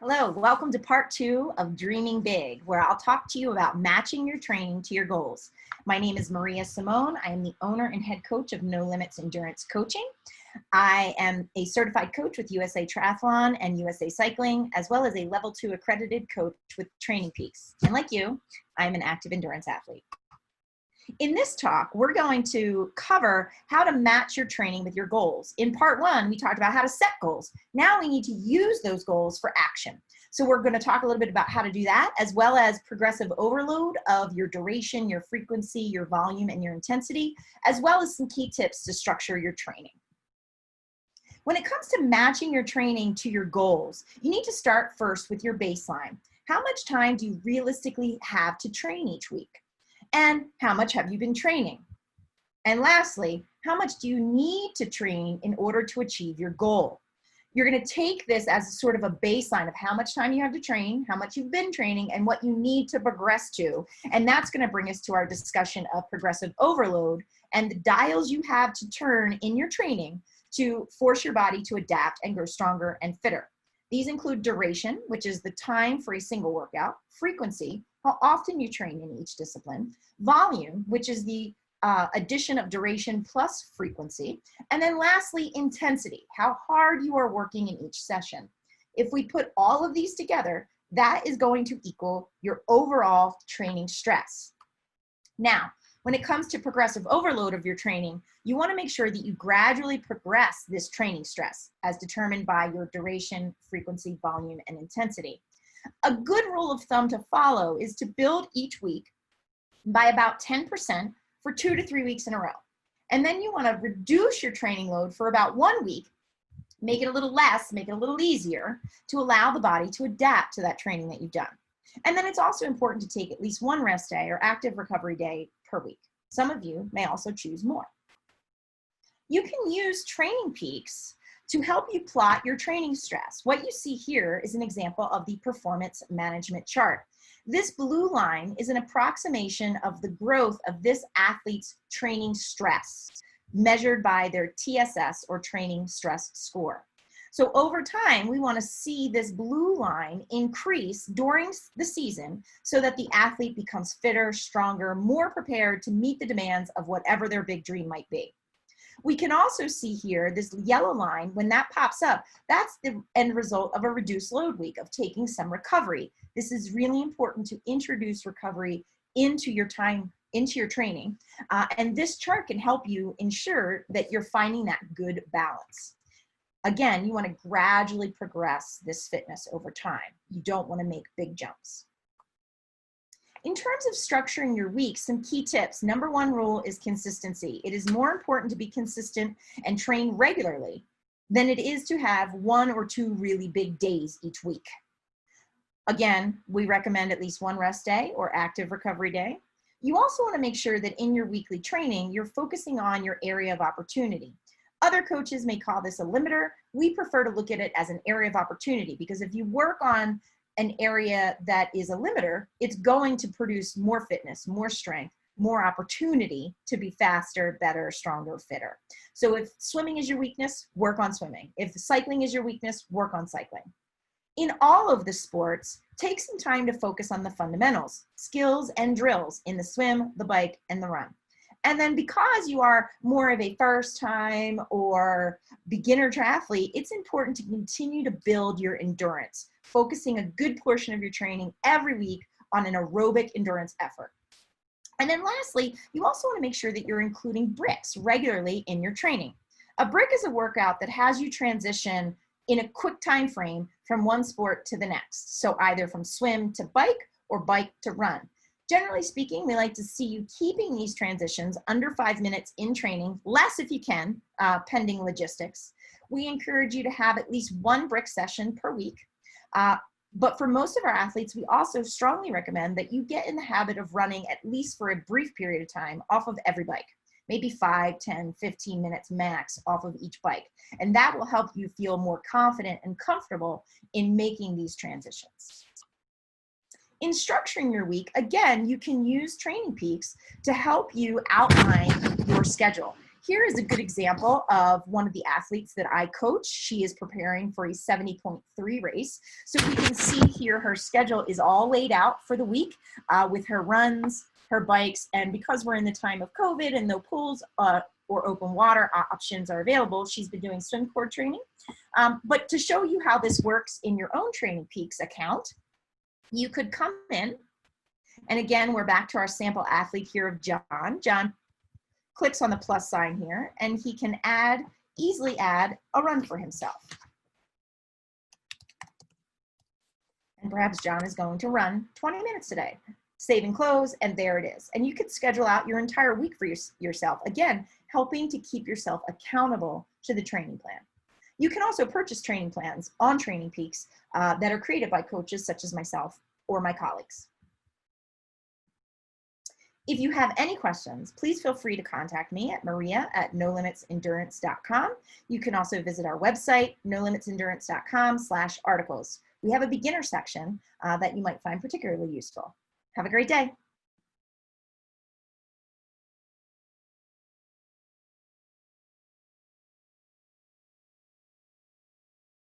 Hello, welcome to part 2 of Dreaming Big, where I'll talk to you about matching your training to your goals. My name is Maria Simone. I am the owner and head coach of No Limits Endurance Coaching. I am a certified coach with USA Triathlon and USA Cycling, as well as a level 2 accredited coach with TrainingPeaks. And like you, I'm an active endurance athlete. In this talk, we're going to cover how to match your training with your goals. In part 1, we talked about how to set goals. Now we need to use those goals for action. So we're going to talk a little bit about how to do that, as well as progressive overload of your duration, your frequency, your volume, and your intensity, as well as some key tips to structure your training. When it comes to matching your training to your goals, you need to start first with your baseline. How much time do you realistically have to train each week? And how much have you been training? And lastly, how much do you need to train in order to achieve your goal? You're going to take this as sort of a baseline of how much time you have to train, how much you've been training, and what you need to progress to. And that's going to bring us to our discussion of progressive overload and the dials you have to turn in your training to force your body to adapt and grow stronger and fitter. These include duration, which is the time for a single workout, frequency, how often you train in each discipline, volume, which is the addition of duration plus frequency, and then lastly, intensity, how hard you are working in each session. If we put all of these together, that is going to equal your overall training stress. Now, when it comes to progressive overload of your training, you want to make sure that you gradually progress this training stress as determined by your duration, frequency, volume, and intensity. A good rule of thumb to follow is to build each week by about 10% for 2 to 3 weeks in a row. And then you want to reduce your training load for about 1 week, make it a little less, make it a little easier to allow the body to adapt to that training that you've done. And then it's also important to take at least 1 rest day or active recovery day per week. Some of you may also choose more. You can use TrainingPeaks to help you plot your training stress. What you see here is an example of the performance management chart. This blue line is an approximation of the growth of this athlete's training stress measured by their TSS or training stress score. So over time, we want to see this blue line increase during the season so that the athlete becomes fitter, stronger, more prepared to meet the demands of whatever their big dream might be. We can also see here this yellow line, when that pops up, that's the end result of a reduced load week of taking some recovery. This is really important to introduce recovery into your time, into your training. And this chart can help you ensure that you're finding that good balance. Again, you want to gradually progress this fitness over time. You don't want to make big jumps. In terms of structuring your week, some key tips. Number 1 rule is consistency. It is more important to be consistent and train regularly than it is to have 1 or 2 really big days each week. Again, we recommend at least 1 rest day or active recovery day. You also want to make sure that in your weekly training, you're focusing on your area of opportunity. Other coaches may call this a limiter. We prefer to look at it as an area of opportunity, because if you work on an area that is a limiter, it's going to produce more fitness, more strength, more opportunity to be faster, better, stronger, fitter. So if swimming is your weakness, work on swimming. If cycling is your weakness, work on cycling. In all of the sports, take some time to focus on the fundamentals, skills and drills in the swim, the bike, and the run. And then because you are more of a first time or beginner triathlete, it's important to continue to build your endurance, focusing a good portion of your training every week on an aerobic endurance effort. And then lastly, you also want to make sure that you're including bricks regularly in your training. A brick is a workout that has you transition in a quick time frame from one sport to the next. So either from swim to bike or bike to run. Generally speaking, we like to see you keeping these transitions under 5 minutes in training, less if you can, pending logistics. We encourage you to have at least 1 brick session per week. But for most of our athletes, we also strongly recommend that you get in the habit of running at least for a brief period of time off of every bike, maybe 5, 10, 15 minutes max off of each bike. And that will help you feel more confident and comfortable in making these transitions. In structuring your week, again, you can use TrainingPeaks to help you outline your schedule. here is a good example of one of the athletes that I coach. She is preparing for a 70.3 race. So we can see here her schedule is all laid out for the week with her runs, her bikes, and because we're in the time of COVID and no pools or open water options are available, she's been doing swim core training. But to show you how this works in your own TrainingPeaks account, you could come in, and again, we're back to our sample athlete here of John. John clicks on the plus sign here, and he can easily add a run for himself. And perhaps John is going to run 20 minutes today. Save and close, and there it is. And you could schedule out your entire week for yourself. Again, helping to keep yourself accountable to the training plan. You can also purchase training plans on TrainingPeaks that are created by coaches such as myself or my colleagues. If you have any questions, please feel free to contact me at maria@nolimitendurance.com. You can also visit our website, nolimitendurance.com/articles. We have a beginner section that you might find particularly useful. Have a great day.